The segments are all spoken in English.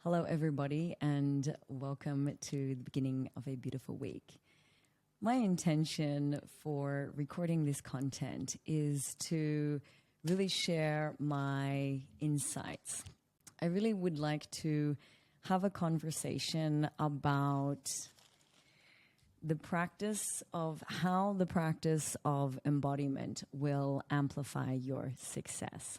Hello, everybody, and welcome to the beginning of a beautiful week. My intention for recording this content is to really share my insights. I really would like to have a conversation about the practice of how the practice of embodiment will amplify your success.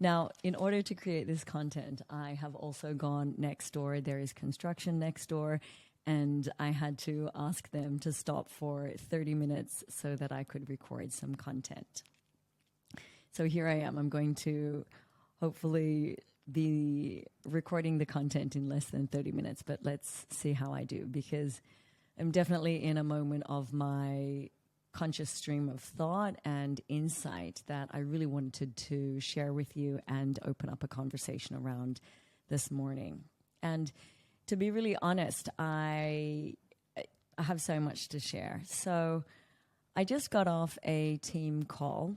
Now, in order to create this content, I have also gone next door. There is construction next door, and I had to ask them to stop for 30 minutes so that I could record some content. So here I am. I'm going to hopefully be recording the content in less than 30 minutes, but let's see how I do, because I'm definitely in a moment of my conscious stream of thought and insight that I really wanted to share with you and open up a conversation around this morning. And to be really honest, I have so much to share. So I just got off a team call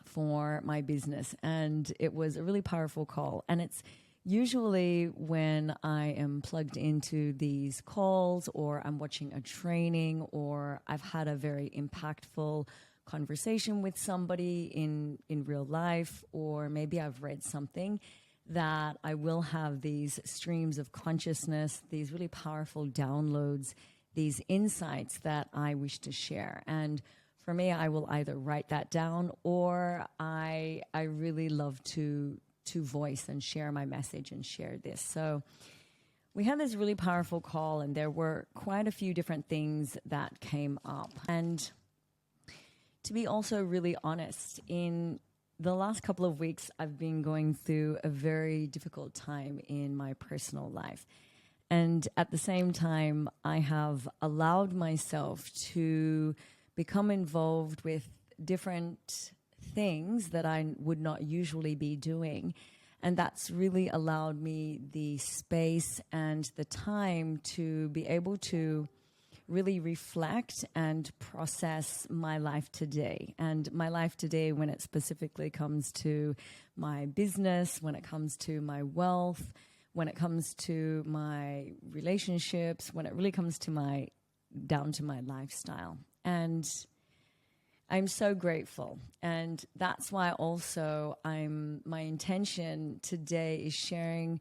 for my business, and it was a really powerful call. And it's usually when I am plugged into these calls, or I'm watching a training, or I've had a very impactful conversation with somebody in real life, or maybe I've read something, that I will have these streams of consciousness, these really powerful downloads, these insights that I wish to share. And for me, I will either write that down, or I really love to voice and share my message and share this. So we had this really powerful call, and there were quite a few different things that came up. And to be also really honest, in the last couple of weeks, I've been going through a very difficult time in my personal life. And at the same time, I have allowed myself to become involved with different things that I would not usually be doing. And that's really allowed me the space and the time to be able to really reflect and process my life today. And my life today, when it specifically comes to my business, when it comes to my wealth, when it comes to my relationships, when it really comes to down to my lifestyle. And I'm so grateful, and that's why also my intention today is sharing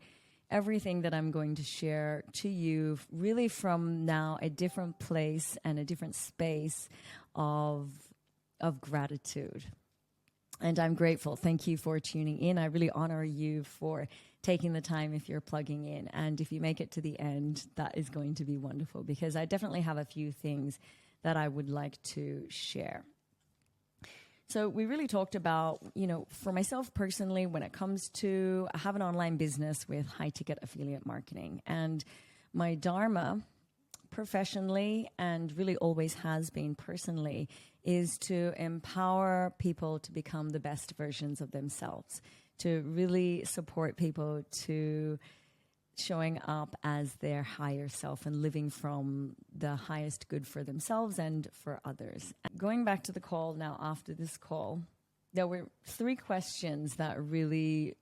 everything that I'm going to share to you really from now a different place and a different space of gratitude. And I'm grateful. Thank you for tuning in. I really honor you for taking the time if you're plugging in. And if you make it to the end, that is going to be wonderful, because I definitely have a few things that I would like to share. So we really talked about, for myself personally, when it comes to, I have an online business with high ticket affiliate marketing, and my dharma professionally, and really always has been personally, is to empower people to become the best versions of themselves, to really support people to showing up as their higher self and living from the highest good for themselves and for others. Going back to the call now, after this call, there were 3 questions that really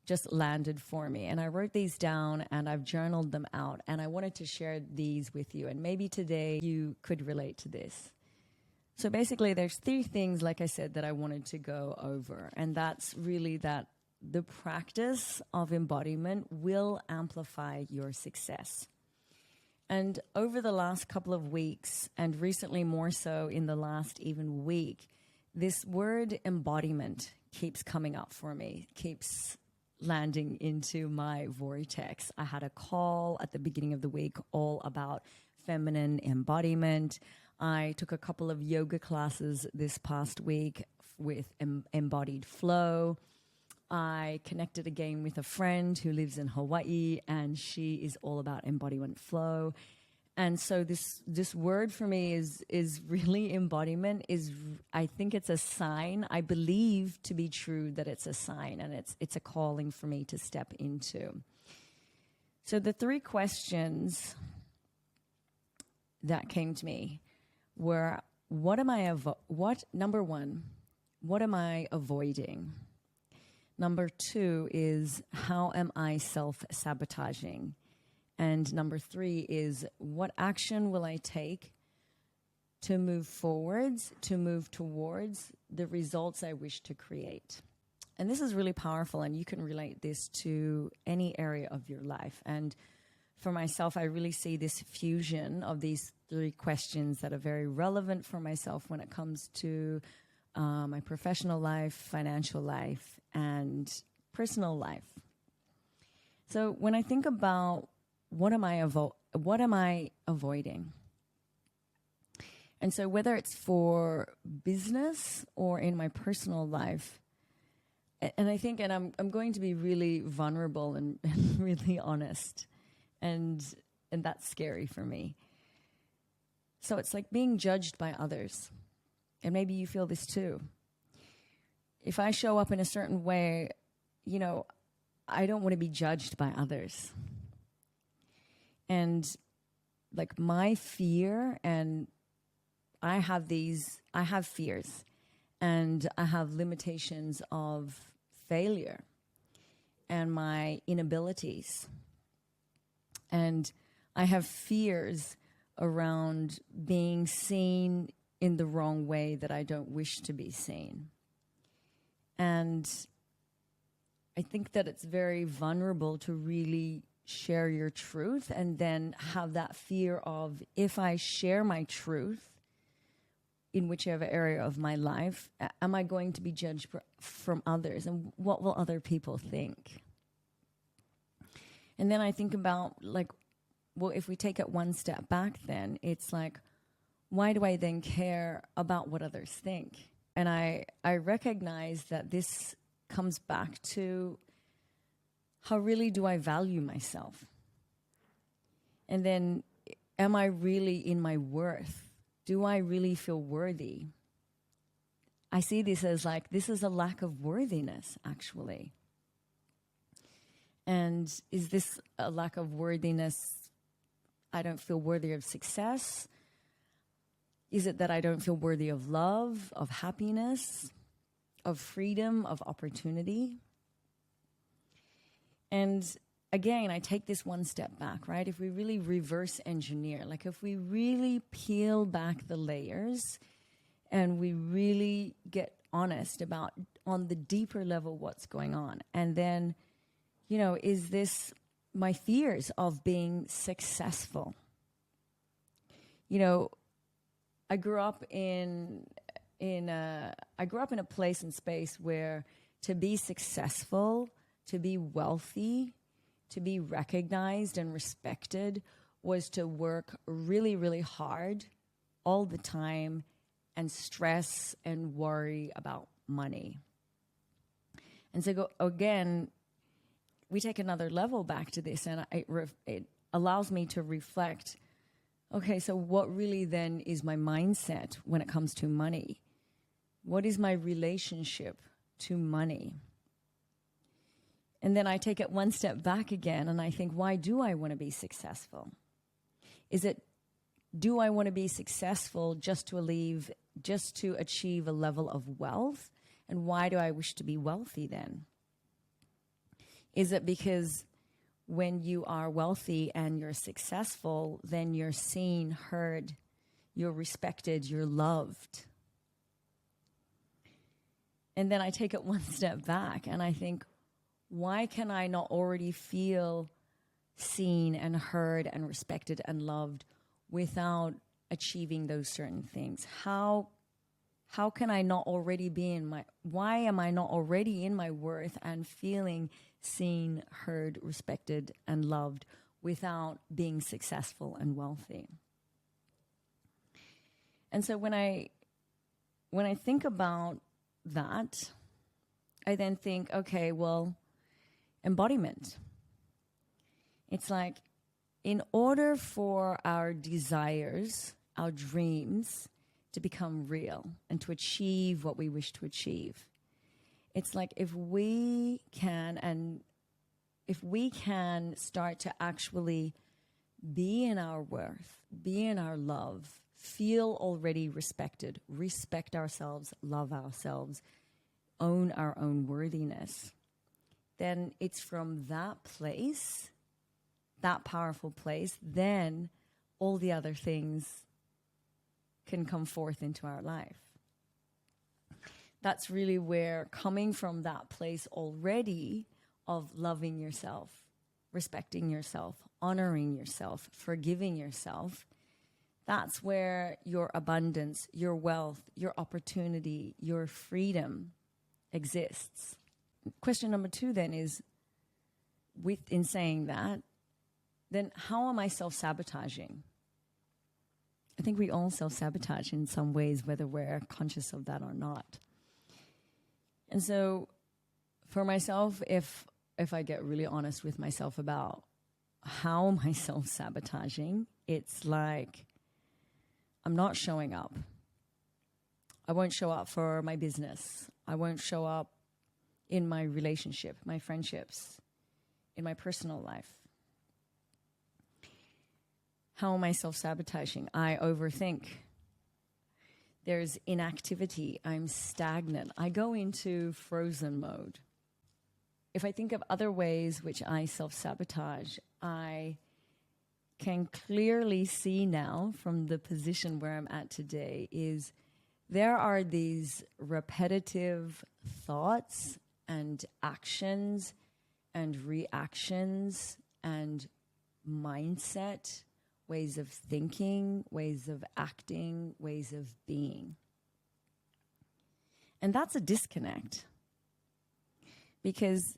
just landed for me. And I wrote these down and I've journaled them out, and I wanted to share these with you. And maybe today you could relate to this. So basically there's 3 things, like I said, that I wanted to go over. And that's really that the practice of embodiment will amplify your success. And over the last couple of weeks, and recently more so in the last even week, this word embodiment keeps coming up for me, keeps landing into my vortex. I had a call at the beginning of the week all about feminine embodiment. I took a couple of yoga classes this past week with embodied flow. I connected again with a friend who lives in Hawaii, and she is all about embodiment flow. And so this word for me is really embodiment. I think it's a sign. I believe to be true that it's a sign, and it's a calling for me to step into. So the 3 questions that came to me were, number one, what am I avoiding? Number 2 is, how am I self-sabotaging? And number 3 is, what action will I take to move forwards, to move towards the results I wish to create? And this is really powerful, and you can relate this to any area of your life. And for myself, I really see this fusion of these 3 questions that are very relevant for myself when it comes to my professional life, financial life, and personal life. So when I think about what am I avoiding? And so whether it's for business or in my personal life, and I think, and I'm going to be really vulnerable and really honest, and that's scary for me. So it's like being judged by others. And maybe you feel this too. If I show up in a certain way, I don't want to be judged by others. And like my fear, and I have fears, and I have limitations of failure and my inabilities. And I have fears around being seen in the wrong way that I don't wish to be seen. And I think that it's very vulnerable to really share your truth and then have that fear of, if I share my truth in whichever area of my life, am I going to be judged from others? And what will other people think? And then I think about, well, if we take it one step back, then it's like, why do I then care about what others think? And I recognize that this comes back to, how really do I value myself? And then, am I really in my worth? Do I really feel worthy? I see this as this is a lack of worthiness, actually. And is this a lack of worthiness? I don't feel worthy of success. Is it that I don't feel worthy of love, of happiness, of freedom, of opportunity? And again, I take this one step back, right? If we really reverse engineer, if we really peel back the layers and we really get honest about, on the deeper level, what's going on. And then, is this my fears of being successful? I grew up in a place and space where to be successful, to be wealthy, to be recognized and respected was to work really, really hard all the time and stress and worry about money. And so again, we take another level back to this, and it allows me to reflect, okay, so what really then is my mindset when it comes to money? What is my relationship to money? And then I take it one step back again, and I think, why do I want to be successful? Do I want to be successful just to achieve a level of wealth? And why do I wish to be wealthy then? Is it because when you are wealthy and you're successful, then you're seen, heard, you're respected, you're loved? And then I take it one step back and I think, why can I not already feel seen and heard and respected and loved without achieving those certain things? How can I not already be why am I not already in my worth and feeling seen, heard, respected, and loved without being successful and wealthy? And so when I think about that, I then think, okay, well, embodiment. It's like, in order for our desires, our dreams to become real and to achieve what we wish to achieve, it's like if we can start to actually be in our worth, be in our love, feel already respected, respect ourselves, love ourselves, own our own worthiness, then it's from that place, that powerful place, then all the other things can come forth into our life. That's really where coming from that place already of loving yourself, respecting yourself, honoring yourself, forgiving yourself, that's where your abundance, your wealth, your opportunity, your freedom exists. Question number 2 then is, in saying that, then how am I self-sabotaging? I think we all self-sabotage in some ways, whether we're conscious of that or not. And so for myself, if I get really honest with myself about how am I self-sabotaging, it's like I'm not showing up. I won't show up for my business. I won't show up in my relationship, my friendships, in my personal life. How am I self-sabotaging? I overthink. There's inactivity. I'm stagnant. I go into frozen mode. If I think of other ways which I self-sabotage, I can clearly see now from the position where I'm at today is there are these repetitive thoughts and actions and reactions and mindset, ways of thinking, ways of acting, ways of being. And that's a disconnect, because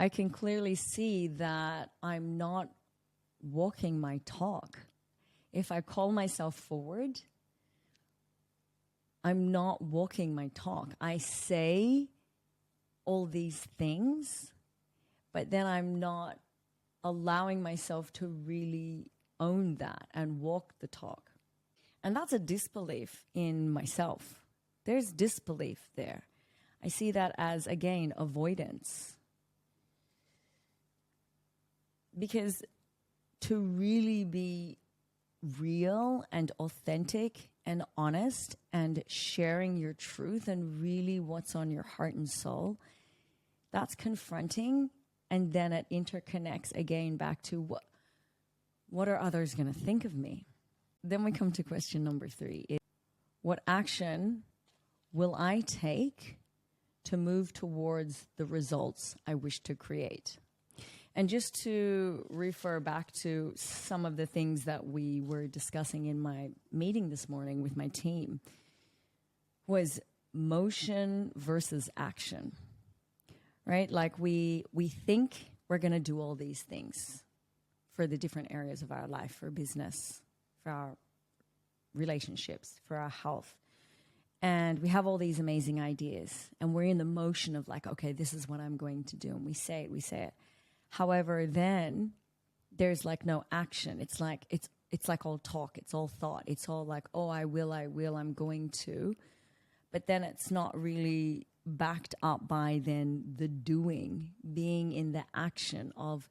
I can clearly see that I'm not walking my talk. If I call myself forward, I'm not walking my talk. I say all these things, but then I'm not allowing myself to really own that and walk the talk. And that's a disbelief in myself. There's disbelief there. I see that as, again, avoidance. Because to really be real and authentic and honest and sharing your truth and really what's on your heart and soul, that's confronting, and then it interconnects again back to what are others going to think of me? Then we come to question number 3. What action will I take to move towards the results I wish to create? And just to refer back to some of the things that we were discussing in my meeting this morning with my team, was motion versus action, right? Like we think we're going to do all these things for the different areas of our life, for business, for our relationships, for our health. And we have all these amazing ideas, and we're in the motion of like, okay, this is what I'm going to do. And we say it. However, then there's like no action. It's like all talk. It's all thought. It's all like, oh, I will, I'm going to. But then it's not really backed up by then the doing, being in the action of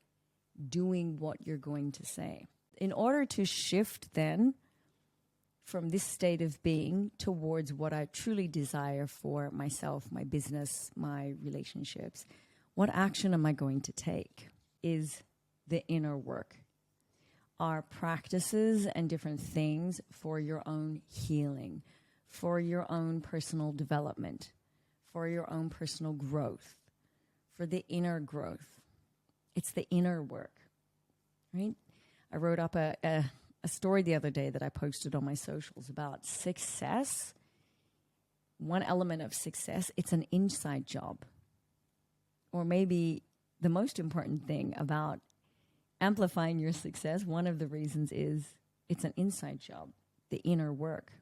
doing what you're going to say. In order to shift then from this state of being towards what I truly desire for myself, my business, my relationships, what action am I going to take is the inner work. Our practices and different things for your own healing, for your own personal development, for your own personal growth, for the inner growth. It's the inner work, right? I wrote up a story the other day that I posted on my socials about success. One element of success, it's an inside job. Or maybe the most important thing about amplifying your success, one of the reasons is it's an inside job, the inner work.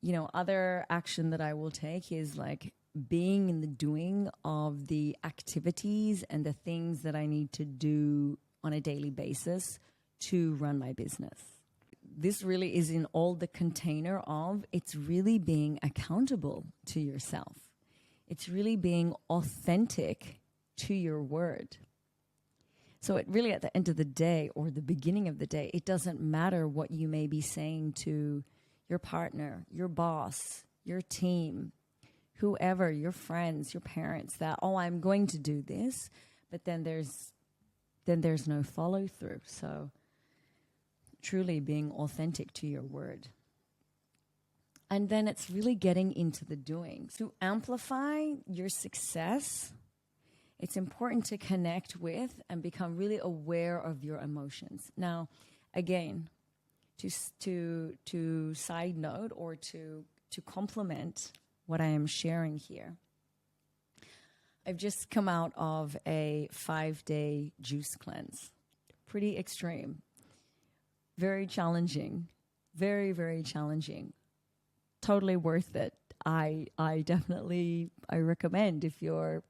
You know, other action that I will take is like being in the doing of the activities and the things that I need to do on a daily basis to run my business. This really is in all the container of it's really being accountable to yourself. It's really being authentic to your word. So it really, at the end of the day or the beginning of the day, it doesn't matter what you may be saying to your partner, your boss, your team, whoever, your friends, your parents, that, oh, I'm going to do this, but then there's no follow through. So truly being authentic to your word. And then it's really getting into the doing. To amplify your success, it's important to connect with and become really aware of your emotions. Now, again, to side note or to complement what I am sharing here, I've just come out of a 5-day juice cleanse. Pretty extreme. Very challenging. Very, very challenging. Totally worth it. I definitely recommend, if you're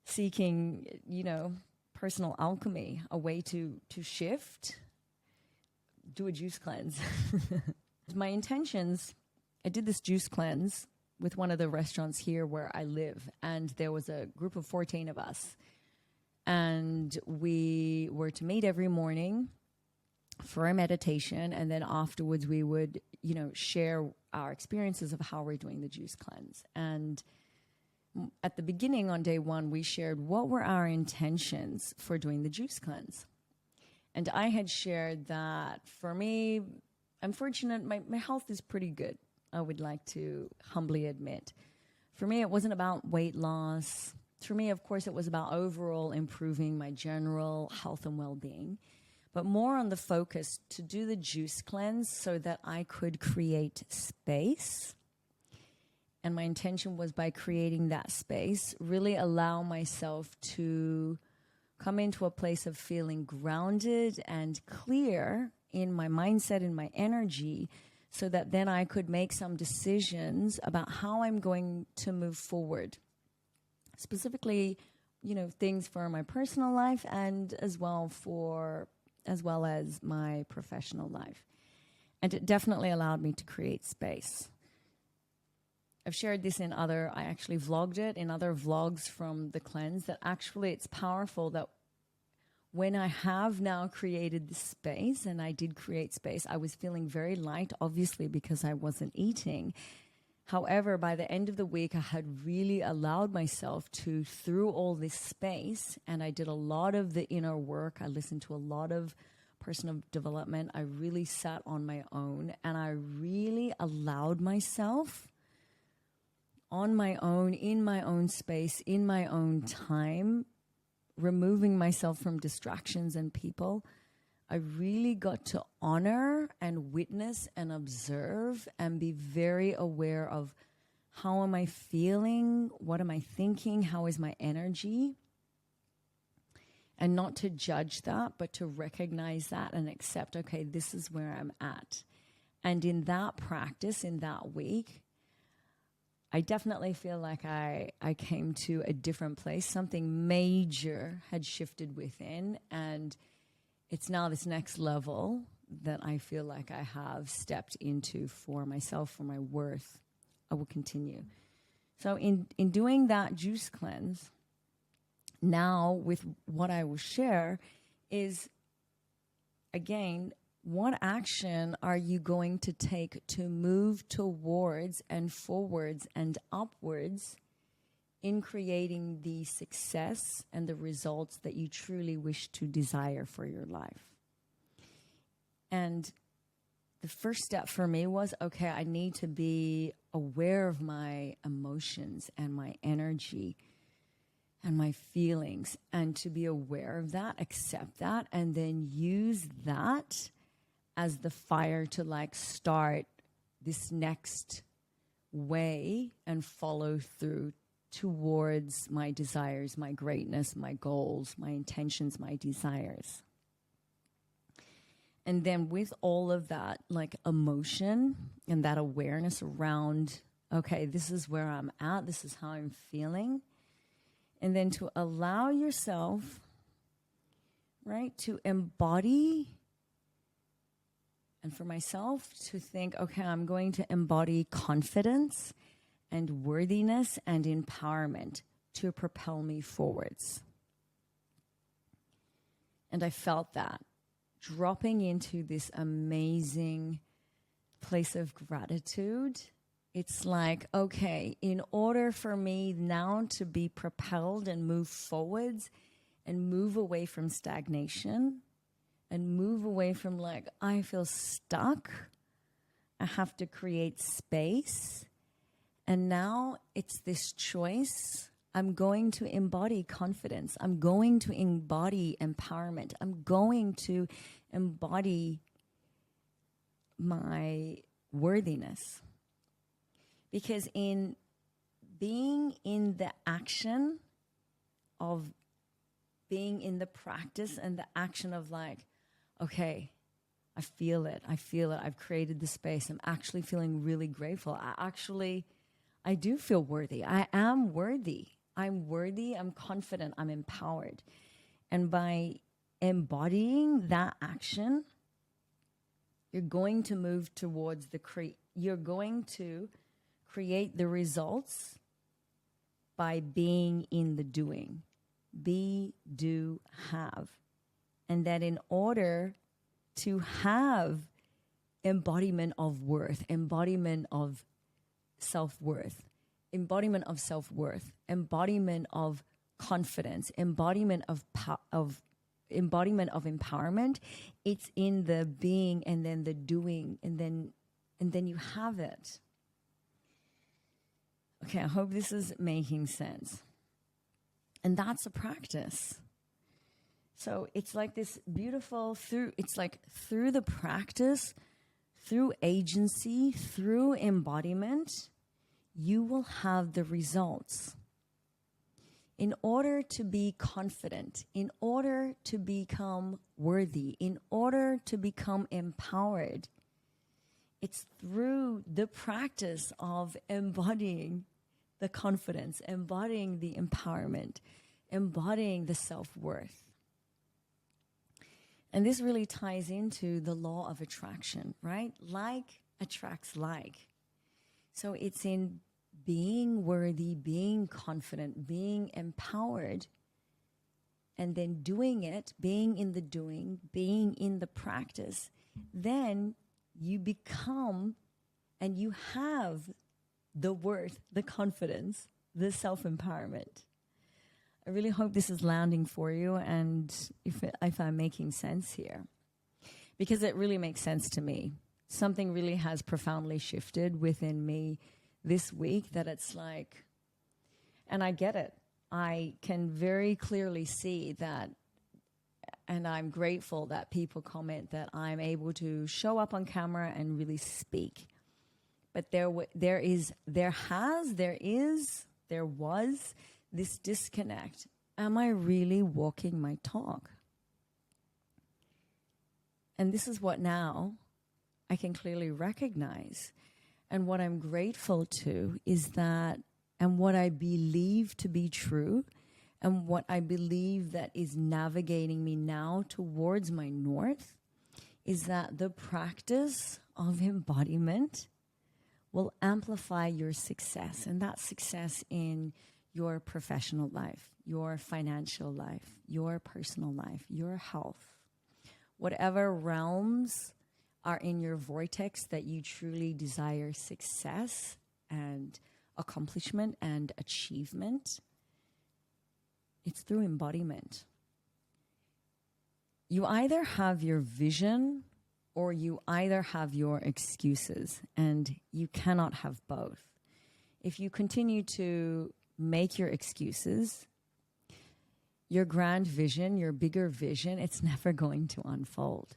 seeking, personal alchemy, a way to shift, do a juice cleanse. My intentions, I did this juice cleanse with one of the restaurants here where I live, and there was a group of 14 of us, and we were to meet every morning for a meditation, and then afterwards we would, share our experiences of how we're doing the juice cleanse. And at the beginning, on day one, we shared what were our intentions for doing the juice cleanse. And I had shared that for me, I'm fortunate, my health is pretty good, I would like to humbly admit. For me, it wasn't about weight loss. For me, of course, it was about overall improving my general health and well-being, but more on the focus to do the juice cleanse so that I could create space. And my intention was, by creating that space, really allow myself to come into a place of feeling grounded and clear in my mindset and my energy, so that then I could make some decisions about how I'm going to move forward. Specifically, things for my personal life and as well as my professional life. And it definitely allowed me to create space. I've shared this I actually vlogged it in other vlogs from the cleanse, that actually it's powerful that when I have now created the space, and I did create space, I was feeling very light, obviously, because I wasn't eating. However, by the end of the week, I had really allowed myself to, through all this space, and I did a lot of the inner work. I listened to a lot of personal development. I really sat on my own, and I really allowed myself on my own, in my own space, in my own time, removing myself from distractions and people. I really got to honor and witness and observe and be very aware of, how am I feeling? What am I thinking? How is my energy? And not to judge that, but to recognize that and accept, okay, this is where I'm at. And in that practice, in that week, I definitely feel like I came to a different place. Something major had shifted within, and it's now this next level that I feel like I have stepped into for myself, for my worth. I will continue. So in doing that juice cleanse, now with what I will share is, again, what action are you going to take to move towards and forwards and upwards in creating the success and the results that you truly wish to desire for your life? And the first step for me was, okay, I need to be aware of my emotions and my energy and my feelings, and to be aware of that, accept that, and then use that as the fire to start this next way and follow through towards my desires, my greatness, my goals, my intentions, my desires. And then with all of that, emotion and that awareness around, okay, this is where I'm at, this is how I'm feeling. And then to allow yourself, right, to embody. And for myself to think, okay, I'm going to embody confidence and worthiness and empowerment to propel me forwards. And I felt that dropping into this amazing place of gratitude. It's like, okay, in order for me now to be propelled and move forwards and move away from stagnation and move away from like, I feel stuck, I have to create space. And now it's this choice. I'm going to embody confidence. I'm going to embody empowerment. I'm going to embody my worthiness. Because in being in the action of being in the practice and the action of like, okay, I feel it. I've created the space. I'm actually feeling really grateful. I do feel worthy. I am worthy. I'm worthy. I'm confident. I'm empowered. And by embodying that action, you're going to move towards you're going to create the results by being in the doing. Be, do, have. And that in order to have embodiment of worth, embodiment of self-worth, embodiment of confidence, embodiment of empowerment, it's in the being and then the doing, and then you have it. Okay, I hope this is making sense. And that's a practice. So it's like this beautiful through the practice, through agency, through embodiment, you will have the results. In order to be confident, in order to become worthy, in order to become empowered, it's through the practice of embodying the confidence, embodying the empowerment, embodying the self-worth. And this really ties into the law of attraction, right? Like attracts like. So it's in being worthy, being confident, being empowered, and then doing it, being in the doing, being in the practice, then you become and you have the worth, the confidence, the self-empowerment. I really hope this is landing for you and if I'm making sense here. Because it really makes sense to me. Something really has profoundly shifted within me this week that it's like, and I get it. I can very clearly see that, and I'm grateful that people comment that I'm able to show up on camera and really speak. But there was this disconnect. Am I really walking my talk? And this is what now I can clearly recognize. And what I'm grateful to is that, and what I believe to be true, and what I believe that is navigating me now towards my north, is that the practice of embodiment will amplify your success, and that success in your professional life, your financial life, your personal life, your health. Whatever realms are in your vortex that you truly desire success and accomplishment and achievement, it's through embodiment. You either have your vision or you either have your excuses, and you cannot have both. If you continue to make your excuses, your grand vision, your bigger vision, it's never going to unfold.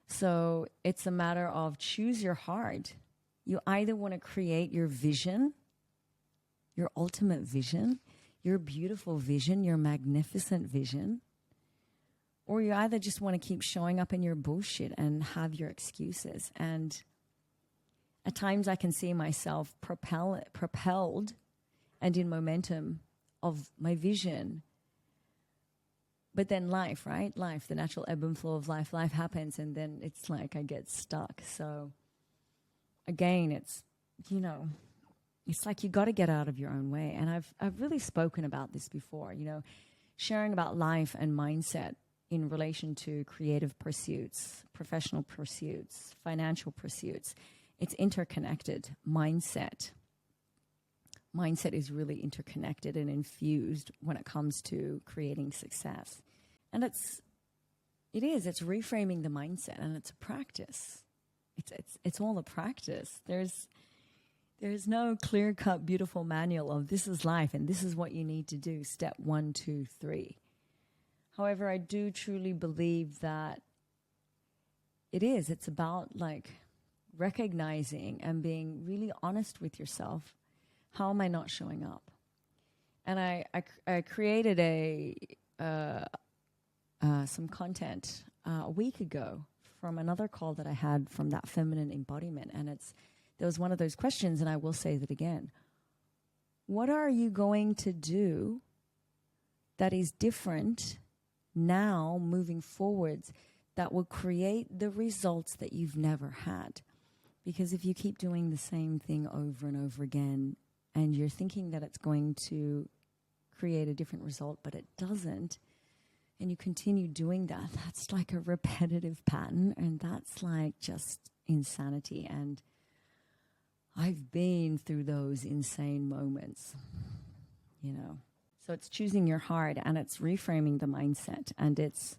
So it's a matter of choose your heart. You either want to create your vision, your ultimate vision, your beautiful vision, your magnificent vision, or you either just want to keep showing up in your bullshit and have your excuses. And at times I can see myself propelled and in momentum of my vision. But then life, right? Life, the natural ebb and flow of life happens, and then it's like I get stuck. So again, it's, it's like you got to get out of your own way. And I've really spoken about this before, sharing about life and mindset in relation to creative pursuits, professional pursuits, financial pursuits. it's interconnected. Mindset is really interconnected and infused when it comes to creating success. And it's reframing the mindset, and it's a practice. It's all a practice. There's no clear-cut, beautiful manual of this is life and this is what you need to do, step 1, 2, 3. However, I do truly believe that it's about like recognizing and being really honest with yourself. How am I not showing up? And I created some content a week ago from another call that I had from that feminine embodiment. And there was one of those questions, and I will say that again. What are you going to do that is different now moving forwards that will create the results that you've never had? Because if you keep doing the same thing over and over again, and you're thinking that it's going to create a different result, but it doesn't, and you continue doing that, that's like a repetitive pattern, and that's like just insanity. And I've been through those insane moments, you know. So it's choosing your heart, and it's reframing the mindset, and it's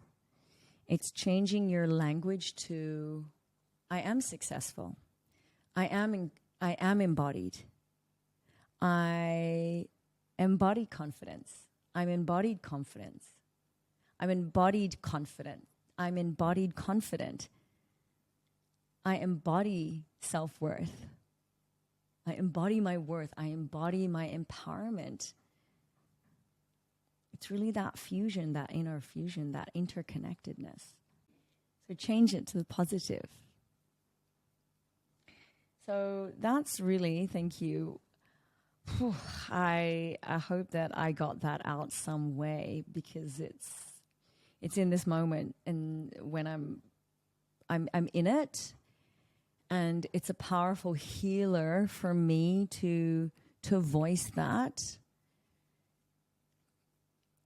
changing your language to, I am successful. I am embodied. I embody confidence. I'm embodied confidence. I'm embodied confident. I'm embodied confident. I embody self-worth. I embody my worth. I embody my empowerment. It's really that fusion, that inner fusion, that interconnectedness. So change it to the positive. So that's really, thank you. I hope that I got that out some way, because it's in this moment, and when I'm in it, and it's a powerful healer for me to voice that.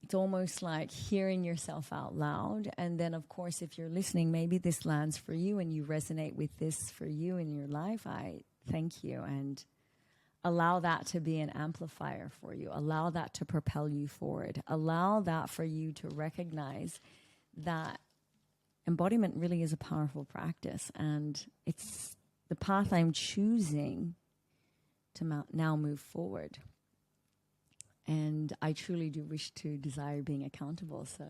It's almost like hearing yourself out loud. And then, of course, if you're listening, maybe this lands for you and you resonate with this for you in your life. I thank you, and allow that to be an amplifier for you. Allow that to propel you forward. Allow that for you to recognize that embodiment really is a powerful practice, and it's the path I'm choosing to now move forward. And I truly do wish to desire being accountable, so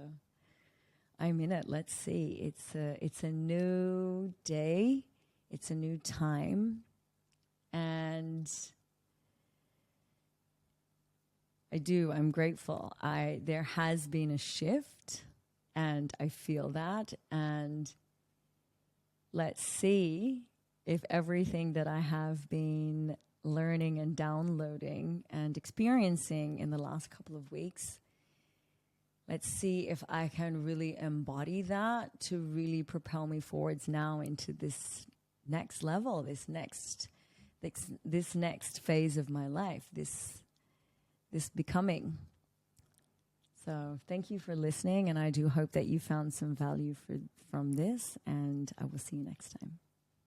I'm in it. Let's see. It's a new day. It's a new time. And I'm grateful. There has been a shift, and I feel that. And let's see if everything that I have been learning and downloading and experiencing in the last couple of weeks, let's see if I can really embody that to really propel me forwards now into this next level, this next phase of my life, this becoming. So thank you for listening, and I do hope that you found some value from this, and I will see you next time.